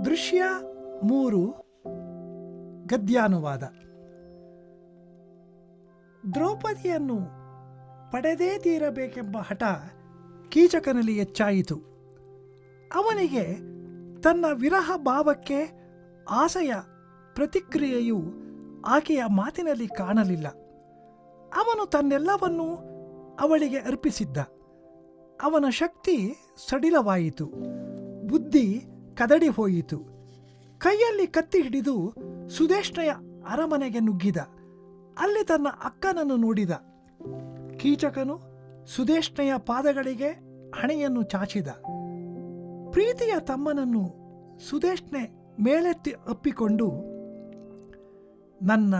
ದೃಶ್ಯ 3 ಗದ್ಯಾನುವಾದ. ದ್ರೌಪದಿಯನ್ನು ಪಡೆದೇ ತೀರಬೇಕೆಂಬ ಹಠ ಕೀಚಕನಲ್ಲಿ ಹೆಚ್ಚಾಯಿತು. ಅವನಿಗೆ ತನ್ನ ವಿರಹ ಭಾವಕ್ಕೆ ಆಸೆಯ ಪ್ರತಿಕ್ರಿಯೆಯು ಆಕೆಯ ಮಾತಿನಲ್ಲಿ ಕಾಣಲಿಲ್ಲ. ಅವನು ತನ್ನೆಲ್ಲವನ್ನೂ ಅವಳಿಗೆ ಅರ್ಪಿಸಿದ್ದ. ಅವನ ಶಕ್ತಿ ಸಡಿಲವಾಯಿತು, ಬುದ್ಧಿ ಕದಡಿ ಹೋಯಿತು. ಕೈಯಲ್ಲಿ ಕತ್ತಿ ಹಿಡಿದು ಸುದೇಶ್ನೆಯ ಅರಮನೆಗೆ ನುಗ್ಗಿದ. ಅಲ್ಲಿ ತನ್ನ ಅಕ್ಕನನ್ನು ನೋಡಿದ. ಕೀಚಕನು ಸುದೇಶ್ನೆಯ ಪಾದಗಳಿಗೆ ಹಣೆಯನ್ನು ಚಾಚಿದ. ಪ್ರೀತಿಯ ತಮ್ಮನನ್ನು ಸುದೇಶ್ನೆ ಮೇಲೆತ್ತಿ ಅಪ್ಪಿಕೊಂಡು, ನನ್ನ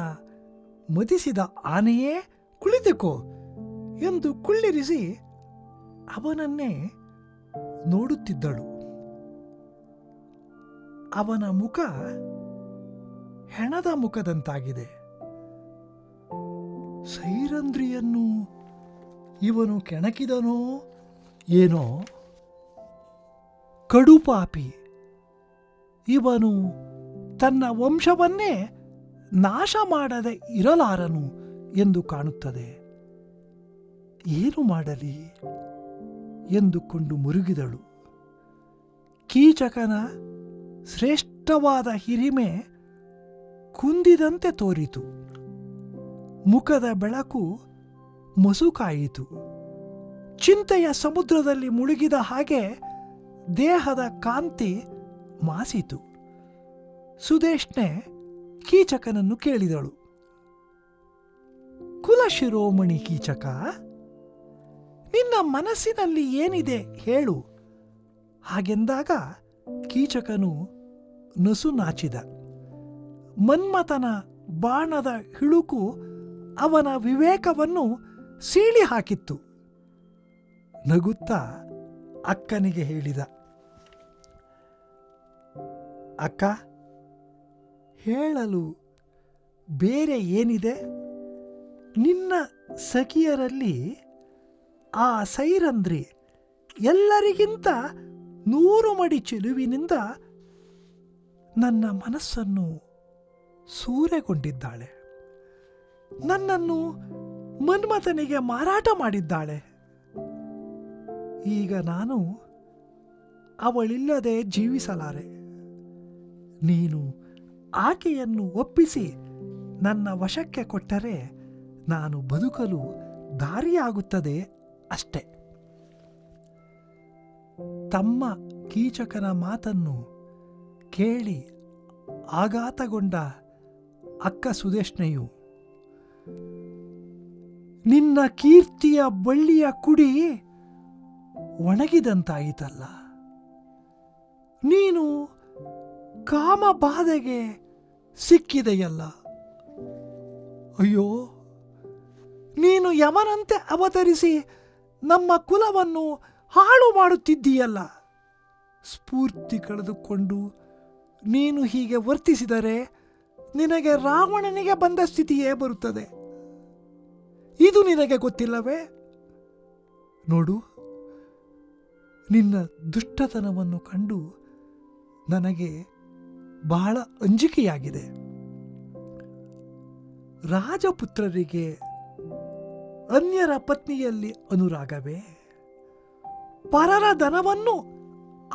ಮದಿಸಿದ ಆನೆಯೇ ಕುಳಿತುಕೋ ಎಂದು ಕುಳ್ಳಿರಿಸಿ ಅವನನ್ನೇ ನೋಡುತ್ತಿದ್ದಳು. ಅವನ ಮುಖ ಹೆಣದ ಮುಖದಂತಾಗಿದೆ. ಸೈರಂಧ್ರಿಯನ್ನು ಇವನು ಕೆಣಕಿದನೋ ಏನೋ. ಕಡುಪಾಪಿ ಇವನು ತನ್ನ ವಂಶವನ್ನೇ ನಾಶ ಮಾಡದೆ ಇರಲಾರನು ಎಂದು ಕಾಣುತ್ತದೆ. ಏನು ಮಾಡಲಿ ಎಂದುಕೊಂಡು ಮುರುಗಿದಳು. ಕೀಚಕನ ಶ್ರೇಷ್ಠವಾದ ಹಿರಿಮೆ ಕುಂದಿದಂತೆ ತೋರಿತು. ಮುಖದ ಬೆಳಕು ಮಸುಕಾಯಿತು. ಚಿಂತೆಯ ಸಮುದ್ರದಲ್ಲಿ ಮುಳುಗಿದ ಹಾಗೆ ದೇಹದ ಕಾಂತಿ ಮಾಸಿತು. ಸುದೇಶ್ನೆ ಕೀಚಕನನ್ನು ಕೇಳಿದಳು, ಕುಲಶಿರೋಮಣಿ ಕೀಚಕ, ನಿನ್ನ ಮನಸ್ಸಿನಲ್ಲಿ ಏನಿದೆ ಹೇಳು. ಹಾಗೆಂದಾಗ ಕೀಚಕನು ನಸು ನಾಚಿದ. ಮನ್ಮಥನ ಬಾಣದ ಹಿಳುಕು ಅವನ ವಿವೇಕವನ್ನು ಸೀಳಿ ಹಾಕಿತ್ತು. ನಗುತ್ತಾ ಅಕ್ಕನಿಗೆ ಹೇಳಿದ, ಅಕ್ಕ, ಹೇಳಲು ಬೇರೆ ಏನಿದೆ? ನಿನ್ನ ಸಖಿಯರಲ್ಲಿ ಆ ಸೈರಂಧ್ರಿ ಎಲ್ಲರಿಗಿಂತ 100 ಮಡಿ ಚೆಲುವಿನಿಂದ ನನ್ನ ಮನಸ್ಸನ್ನು ಸೂರೆಗೊಂಡಿದ್ದಾಳೆ. ನನ್ನನ್ನು ಮನ್ಮಥನಿಗೆ ಮಾರಾಟ ಮಾಡಿದ್ದಾಳೆ. ಈಗ ನಾನು ಅವಳಿಲ್ಲದೆ ಜೀವಿಸಲಾರೆ. ನೀನು ಆಕೆಯನ್ನು ಒಪ್ಪಿಸಿ ನನ್ನ ವಶಕ್ಕೆ ಕೊಟ್ಟರೆ ನಾನು ಬದುಕಲು ದಾರಿಯಾಗುತ್ತದೆ ಅಷ್ಟೆ. ತಮ್ಮ ಕೀಚಕನ ಮಾತನ್ನು ಕೇಳಿ ಆಘಾತಗೊಂಡ ಅಕ್ಕ ಸುದೇಶ್ನೆಯು, ನಿನ್ನ ಕೀರ್ತಿಯ ಬಳ್ಳಿಯ ಕುಡಿ ಒಣಗಿದಂತಾಯಿತಲ್ಲ. ನೀನು ಕಾಮಬಾಧೆಗೆ ಸಿಕ್ಕಿದೆಯಲ್ಲ. ಅಯ್ಯೋ, ನೀನು ಯಮನಂತೆ ಅವತರಿಸಿ ನಮ್ಮ ಕುಲವನ್ನು ಹಾಳು ಮಾಡುತ್ತಿದ್ದೀಯಲ್ಲ. ಸ್ಫೂರ್ತಿ ಕಳೆದುಕೊಂಡು ನೀನು ಹೀಗೆ ವರ್ತಿಸಿದರೆ ನಿನಗೆ ರಾವಣನಿಗೆ ಬಂದ ಸ್ಥಿತಿಯೇ ಬರುತ್ತದೆ. ಇದು ನಿನಗೆ ಗೊತ್ತಿಲ್ಲವೇ? ನೋಡು, ನಿನ್ನ ದುಷ್ಟತನವನ್ನು ಕಂಡು ನನಗೆ ಬಹಳ ಅಂಜಿಕೆಯಾಗಿದೆ. ರಾಜಪುತ್ರರಿಗೆ ಅನ್ಯರ ಪತ್ನಿಯಲ್ಲಿ ಅನುರಾಗವೇ? ಪರರ ಧನವನ್ನು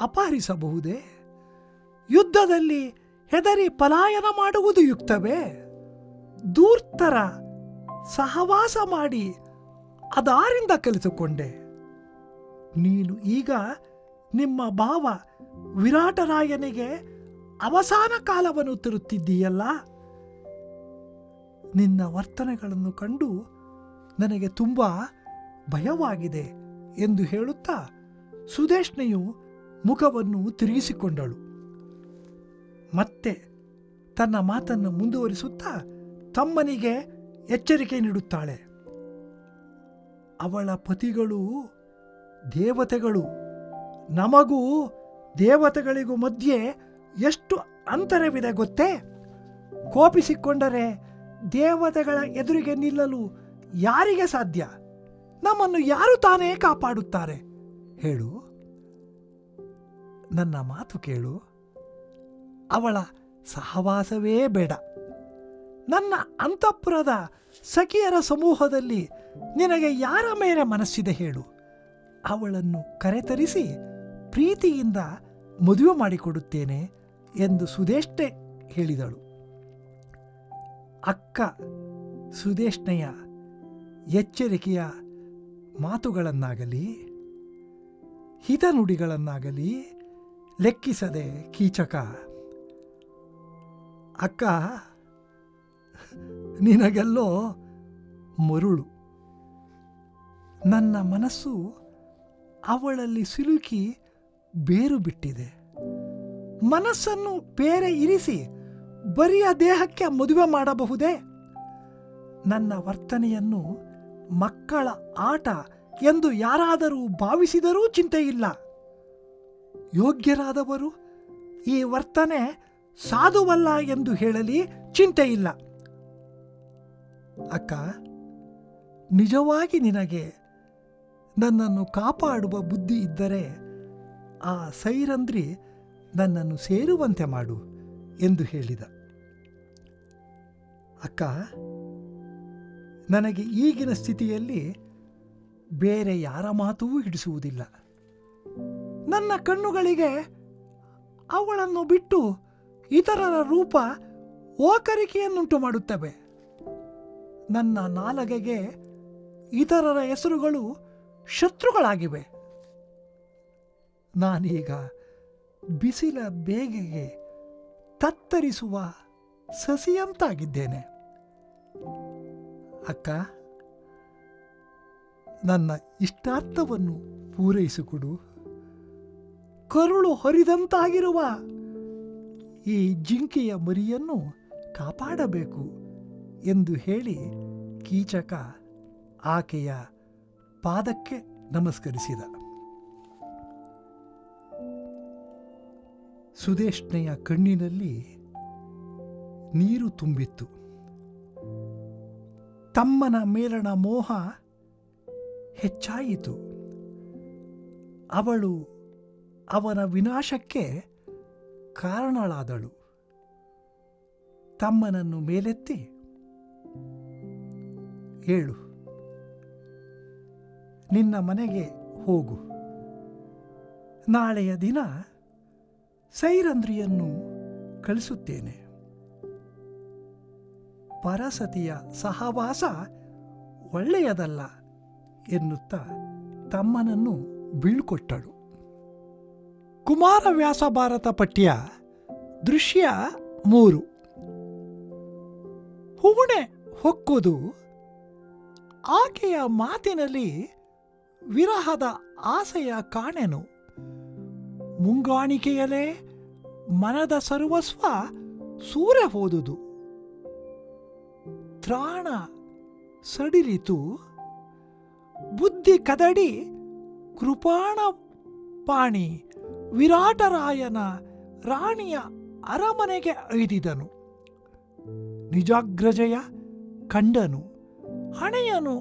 ಅಪಹರಿಸಬಹುದೇ? ಯುದ್ಧದಲ್ಲಿ ಹೆದರಿ ಪಲಾಯನ ಮಾಡುವುದು ಯುಕ್ತವೇ? ಧೂರ್ತರ ಸಹವಾಸ ಮಾಡಿ ಅದಾರಿಂದ ಕಲಿತುಕೊಂಡೆ. ನೀನು ಈಗ ನಿಮ್ಮ ಭಾವ ವಿರಾಟರಾಯನಿಗೆ ಅವಸಾನ ಕಾಲವನ್ನು ತರುತ್ತಿದ್ದೀಯಲ್ಲ. ನಿನ್ನ ವರ್ತನೆಗಳನ್ನು ಕಂಡು ನನಗೆ ತುಂಬ ಭಯವಾಗಿದೆ ಎಂದು ಹೇಳುತ್ತಾ ಸುದೇಶ್ನೆಯು ಮುಖವನ್ನು ತಿರುಗಿಸಿಕೊಂಡಳು. ಮತ್ತೆ ತನ್ನ ಮಾತನ್ನು ಮುಂದುವರಿಸುತ್ತಾ ತಮ್ಮನಿಗೆ ಎಚ್ಚರಿಕೆ ನೀಡುತ್ತಾಳೆ. ಅವಳ ಪತಿಗಳು ದೇವತೆಗಳು. ನಮಗೂ ದೇವತೆಗಳಿಗೂ ಮಧ್ಯೆ ಎಷ್ಟು ಅಂತರವಿದೆ ಗೊತ್ತೇ? ಕೋಪಿಸಿಕೊಂಡರೆ ದೇವತೆಗಳ ಎದುರಿಗೆ ನಿಲ್ಲಲು ಯಾರಿಗೆ ಸಾಧ್ಯ? ನಮ್ಮನ್ನು ಯಾರು ತಾನೇ ಕಾಪಾಡುತ್ತಾರೆ ಹೇಳು? ನನ್ನ ಮಾತು ಕೇಳು. ಅವಳ ಸಹವಾಸವೇ ಬೇಡ. ನನ್ನ ಅಂತಃಪುರದ ಸಖಿಯರ ಸಮೂಹದಲ್ಲಿ ನಿನಗೆ ಯಾರ ಮೇಲೆ ಮನಸ್ಸಿದೆ ಹೇಳು. ಅವಳನ್ನು ಕರೆತರಿಸಿ ಪ್ರೀತಿಯಿಂದ ಮದುವೆ ಮಾಡಿಕೊಡುತ್ತೇನೆ ಎಂದು ಸುದೇಷ್ಣೆ ಹೇಳಿದಳು. ಅಕ್ಕ ಸುದೇಷ್ಣೆಯ ಎಚ್ಚರಿಕೆಯ ಮಾತುಗಳನ್ನಾಗಲಿ ಹಿತನುಡಿಗಳನ್ನಾಗಲಿ ಲೆಕ್ಕಿಸದೆ ಕೀಚಕ, ಅಕ್ಕ ನಿನಗೆಲ್ಲೋ ಮರುಳು. ನನ್ನ ಮನಸ್ಸು ಅವಳಲ್ಲಿ ಸಿಲುಕಿ ಬೇರು ಬಿಟ್ಟಿದೆ. ಮನಸ್ಸನ್ನು ಬೇರೆ ಇರಿಸಿ ಬರಿಯ ದೇಹಕ್ಕೆ ಮದುವೆ ಮಾಡಬಹುದೇ? ನನ್ನ ವರ್ತನೆಯನ್ನು ಮಕ್ಕಳ ಆಟ ಎಂದು ಯಾರಾದರೂ ಭಾವಿಸಿದರೂ ಚಿಂತೆಯಿಲ್ಲ. ಯೋಗ್ಯರಾದವರು ಈ ವರ್ತನೆ ಸಾಧುವಲ್ಲ ಎಂದು ಹೇಳಲಿ ಚಿಂತೆಯಿಲ್ಲ. ಅಕ್ಕ, ನಿಜವಾಗಿ ನಿನಗೆ ನನ್ನನ್ನು ಕಾಪಾಡುವ ಬುದ್ಧಿ ಇದ್ದರೆ ಆ ಸೈರಂಧ್ರಿ ನನ್ನನ್ನು ಸೇರುವಂತೆ ಮಾಡು ಎಂದು ಹೇಳಿದ. ಅಕ್ಕ, ನನಗೆ ಈಗಿನ ಸ್ಥಿತಿಯಲ್ಲಿ ಬೇರೆ ಯಾರ ಮಾತೂ ಹಿಡಿಸುವುದಿಲ್ಲ. ನನ್ನ ಕಣ್ಣುಗಳಿಗೆ ಅವಳನ್ನು ಬಿಟ್ಟು ಇತರರ ರೂಪ ಓಕರಿಕೆಯನ್ನುಂಟು ಮಾಡುತ್ತವೆ. ನನ್ನ ನಾಲಗೆಗೆ ಇತರರ ಹೆಸರುಗಳು ಶತ್ರುಗಳಾಗಿವೆ. ನಾನೀಗ ಬಿಸಿಲ ಬೇಗೆಗೆ ತತ್ತರಿಸುವ ಸಸಿಯಂತಾಗಿದ್ದೇನೆ. ಅಕ್ಕ, ನನ್ನ ಇಷ್ಟಾರ್ಥವನ್ನು ಪೂರೈಸಿಕೊಡು. ಕರುಳು ಹರಿದಂತಾಗಿರುವ ಈ ಜಿಂಕೆಯ ಮರಿಯನ್ನು ಕಾಪಾಡಬೇಕು ಎಂದು ಹೇಳಿ ಕೀಚಕ ಆಕೆಯ ಪಾದಕ್ಕೆ ನಮಸ್ಕರಿಸಿದ. ಸುದೇಷ್ಣೆಯ ಕಣ್ಣಿನಲ್ಲಿ ನೀರು ತುಂಬಿತ್ತು. ತಮ್ಮನ ಮೇಲಣ ಮೋಹ ಹೆಚ್ಚಾಯಿತು. ಅವಳು ಅವನ ವಿನಾಶಕ್ಕೆ ಕಾರಣಳಾದಳು. ತಮ್ಮನನ್ನು ಮೇಲೆತ್ತಿ, ಹೇಳು, ನಿನ್ನ ಮನೆಗೆ ಹೋಗು. ನಾಳೆಯ ದಿನ ಸೈರಂಧ್ರಿಯನ್ನು ಕಳಿಸುತ್ತೇನೆ. ಪರಸತಿಯ ಸಹವಾಸ ಒಳ್ಳೆಯದಲ್ಲ ಎನ್ನುತ್ತಾ ತಮ್ಮನನ್ನು ಬೀಳ್ಕೊಟ್ಟಳು. ಕುಮಾರವ್ಯಾಸ ಭಾರತ ಪಠ್ಯ ದೃಶ್ಯ 3. ಹೂಣೆ ಹೊಕ್ಕುವುದು. ಆಕೆಯ ಮಾತಿನಲ್ಲಿ ವಿರಹದ ಆಸೆಯ ಕಾಣೆನು. ಮುಂಗಾಣಿಕೆಯಲೇ ಮನದ ಸರ್ವಸ್ವ ಸೂರೆ ಹೋದುದು. ತ್ರಾಣ ಸಡಿಲಿತು, ಬುದ್ಧಿ ಕದಡಿ ಕೃಪಾಣ ಪಾಣಿ ವಿರಾಟರಾಯನ ರಾಣಿಯ ಅರಮನೆಗೆ ಐದಿದನು. ನಿಜಾಗ್ರಜಯ ಕಂಡನು, ಹಣೆಯನು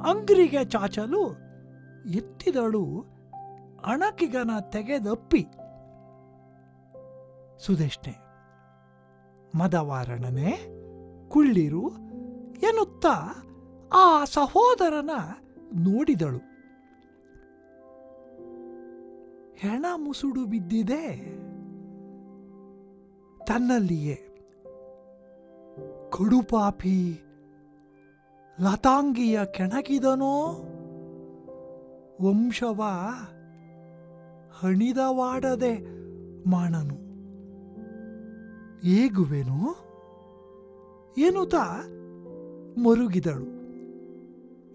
ಅಂಗ್ರಿಗೆ ಚಾಚಲು ಎತ್ತಿದಳು ಅಣಕಿಗನ ತೆಗೆದಪ್ಪಿ. ಸುದೇಷ್ಣೆ, ಮದವಾರಣನೆ ಕುಳ್ಳಿರು ಎನ್ನುತ್ತಾ ಆ ಸಹೋದರನ ನೋಡಿದಳು. ಹೆಣ ಮುಸುಡು ಬಿದ್ದಿದೆ. ತನ್ನಲ್ಲಿಯೇ ಕಡುಪಾಪಿ ಲತಾಂಗಿಯ ಕೆಣಕಿದನೋ, ವಂಶವ ಹಣಿದವಾಡದೆ ಮಾಡನು, ಏಗುವೆನು ಎನ್ನುತ್ತಾ ಮರುಗಿದಳು.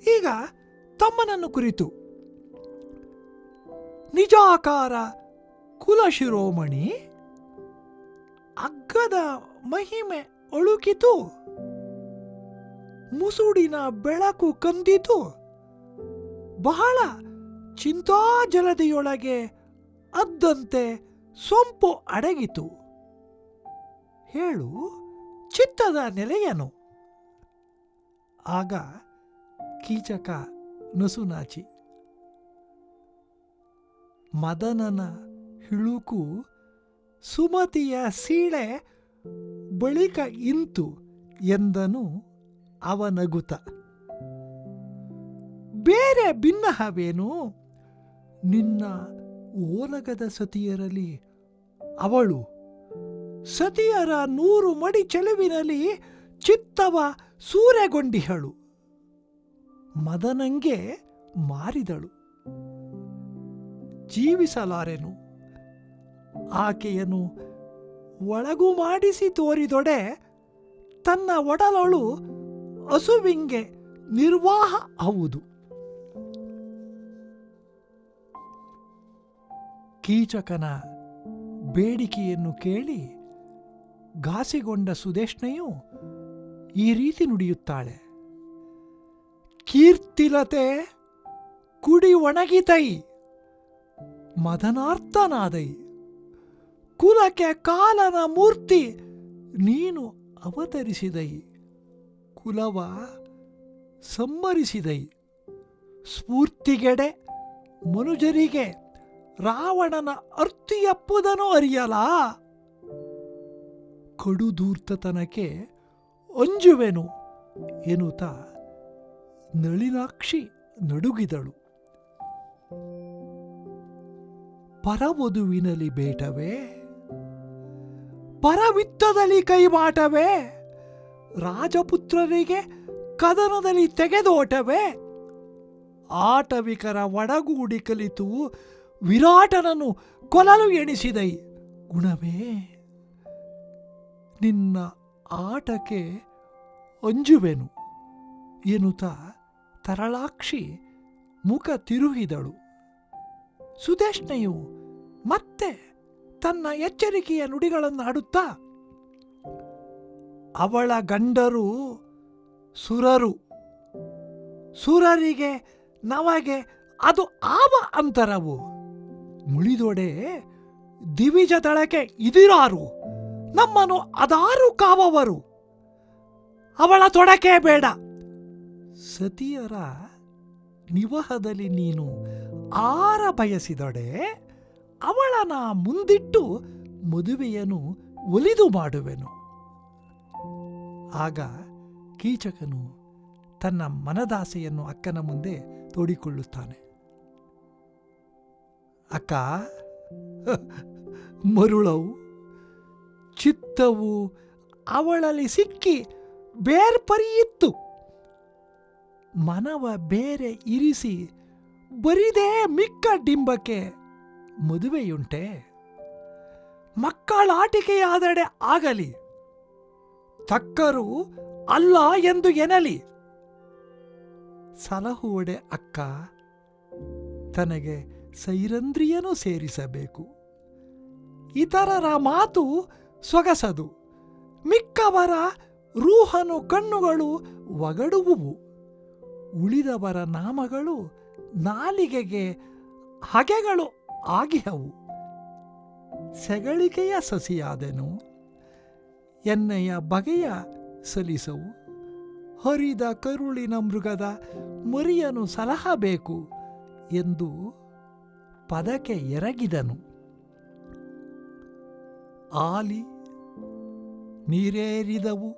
ಈಗ ತಮ್ಮನನ್ನು ಕುರಿತು, ನಿಜಾಕಾರ ಕುಲಶಿರೋಮಣಿ, ಅಗ್ಗದ ಮಹಿಮೆ ಅಳುಕಿತು, ಮುಸುಡಿನ ಬೆಳಕು ಕಂದಿತು, ಬಹಳ ಚಿಂತಾಜಲದಿಯೊಳಗೆ ಅದ್ದಂತೆ ಸೊಂಪು ಅಡಗಿತು. ಹೇಳು ಚಿತ್ತದ ನೆಲೆಯನು. ಆಗ ಕೀಚಕ ನಸುನಾಚಿ, ಮದನನ ಹಿಳುಕು ಸುಮತಿಯ ಸೀಳೆ ಬಳಿಕ ಇಂತು ಎಂದನು ಅವನಗುತ. ಬೇರೆ ಭಿನ್ನಹವೇನು ನಿನ್ನ ಓಲಗದ ಸತಿಯರಲ್ಲಿ ಅವಳು ಸತಿಯರ 100 ಮಡಿ ಚೆಲುವಿನಲ್ಲಿ ಚಿತ್ತವ ಸೂರೆಗೊಂಡಿಹಳು. ಮದನಂಗೆ ಮಾರಿದಳು. ಜೀವಿಸಲಾರೆನು ಆಕೆಯನ್ನು ಒಳಗು ಮಾಡಿಸಿ ತೋರಿದೊಡೆ ತನ್ನ ಒಡಲೊಳು ಹಸುವಿಂಗೆ ನಿರ್ವಾಹ ಹೌದು. ಕೀಚಕನ ಬೇಡಿಕೆಯನ್ನು ಕೇಳಿ ಘಾಸಿಗೊಂಡ ಸುದೇಶ್ನೆಯು ಈ ರೀತಿ ನುಡಿಯುತ್ತಾಳೆ. ಕೀರ್ತಿಲತೆ ಕುಡಿ ಒಣಗಿತೈ ಮದನಾರ್ಥನಾದೈ, ಕುಲಕ್ಕೆ ಕಾಲನ ಮೂರ್ತಿ ನೀನು ಅವತರಿಸಿದೈ, ಕುಲವ ಸಂಹರಿಸಿದೈ, ಸ್ಫೂರ್ತಿಗೆಡೆ ಮನುಜರಿಗೆ ರಾವಣನ ಅರ್ತಿಯಪ್ಪುದನು ಅರಿಯಲಾ, ಕಡುಧೂರ್ತತನಕ್ಕೆ ಅಂಜುವೆನು ಎನ್ನುತ್ತ ನಳಿನಾಕ್ಷಿ ನಡುಗಿದಳು. ಪರವಧುವಿನಲ್ಲಿ ಬೇಟವೇ, ಪರವಿತ್ತದಲ್ಲಿ ಕೈಮಾಟವೇ, ರಾಜಪುತ್ರರಿಗೆ ಕದನದಲ್ಲಿ ತೆಗೆದೋಟವೇ, ಆಟವಿಕರ ಒಡಗೂಡಿ ಕಲಿತು ವಿರಾಟನನ್ನು ಕೊಲಲು ಎಣಿಸಿದೈ ಗುಣವೇ, ನಿನ್ನ ಆಟಕ್ಕೆ ಅಂಜುವೆನು ಎನ್ನುತ್ತ ತರಳಾಕ್ಷಿ ಮುಖ ತಿರುಗಿದಳು. ಸುದೇಶ್ನೆಯು ಮತ್ತೆ ತನ್ನ ಎಚ್ಚರಿಕೆಯ ನುಡಿಗಳನ್ನು ಆಡುತ್ತಾ, ಅವಳ ಗಂಡರು ಸುರರು, ಸುರರಿಗೆ ನಮಗೆ ಅದು ಆವ ಅಂತರವು, ಮುಳಿದೊಡೆ ದಿವಿಜ ದಳಕ್ಕೆ ಇದಿರಾರು, ನಮ್ಮನ್ನು ಅದಾರು ಕಾವವರು, ಅವಳ ತೊಡಕೆ ಬೇಡ. ಸತಿಯರ ನಿವಹದಲ್ಲಿ ನೀನು ಆರ ಬಯಸಿದೊಡೆ ಅವಳನ ಮುಂದಿಟ್ಟು ಮದುವೆಯನ್ನು ಒಲಿದು ಮಾಡುವೆನು. ಆಗ ಕೀಚಕನು ತನ್ನ ಮನದಾಸೆಯನ್ನು ಅಕ್ಕನ ಮುಂದೆ ತೋಡಿಕೊಳ್ಳುತ್ತಾನೆ. ಅಕ್ಕ, ಮರುಳವು ಚಿತ್ತವು ಅವಳಲ್ಲಿ ಸಿಕ್ಕಿ ಬೇರ್ಪರಿಯಿತ್ತು. ಮನವ ಬೇರೆ ಇರಿಸಿ ಬರಿದೇ ಮಿಕ್ಕ ಡಿಂಬಕ್ಕೆ ಮದುವೆಯುಂಟೆ. ಮಕ್ಕಳಾಟಿಕೆಯಾದಡೆ ಆಗಲಿ, ತಕ್ಕರು ಅಲ್ಲ ಎಂದು ಎನಲಿ. ಸಲಹುವಡೆ ಅಕ್ಕ, ತನಗೆ ಸೈರಂದ್ರಿಯನು ಸೇರಿಸಬೇಕು. ಇತರರ ಮಾತು ಸೊಗಸದು, ಮಿಕ್ಕವರ ರೂಹನು ಕಣ್ಣುಗಳು ಒಗಡುವುವು. ಉಳಿದವರ ನಾಮಗಳು ನಾಲಿಗೆಗೆ ಹಗೆಗಳು ಆಗಿಹವು. ಸೆಗಳಿಕೆಯ ಸಸಿಯಾದೆನು, ಎನ್ನೆಯ ಬಗೆಯ ಸಲಿಸವು. ಹರಿದ ಕರುಳಿನ ಮೃಗದ ಮರಿಯನು ಸಲಹಬೇಕು ಎಂದು ಪದಕ್ಕೆ ಎರಗಿದನು. ಆಲಿ ನೀರೇರಿದವು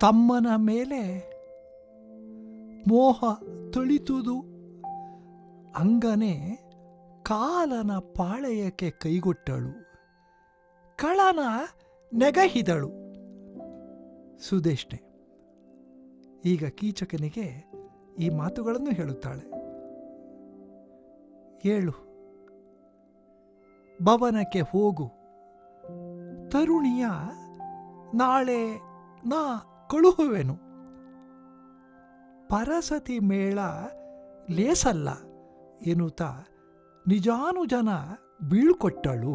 ತಮ್ಮನ ಮೇಲೆ ಮೋಹ ತೊಳಿತುದು. ಅಂಗನೆ ಕಾಲನ ಪಾಳೆಯಕ್ಕೆ ಕೈಗೊಟ್ಟಳು, ಕಳನ ನೆಗಹಿದಳು. ಸುದೇಶ್ನೆ ಈಗ ಕೀಚಕನಿಗೆ ಈ ಮಾತುಗಳನ್ನು ಹೇಳುತ್ತಾಳೆ. ಏಳು, ಭವನಕ್ಕೆ ಹೋಗು. ತರುಣಿಯ ನಾಳೆ ನಾ ಕಳುಹುವೆನು. ಪರಸತಿ ಮೇಳ ಲೇಸಲ್ಲ ಎನ್ನುತ್ತಾ ನಿಜಾನುಜನ ಬೀಳ್ಕೊಟ್ಟಳು.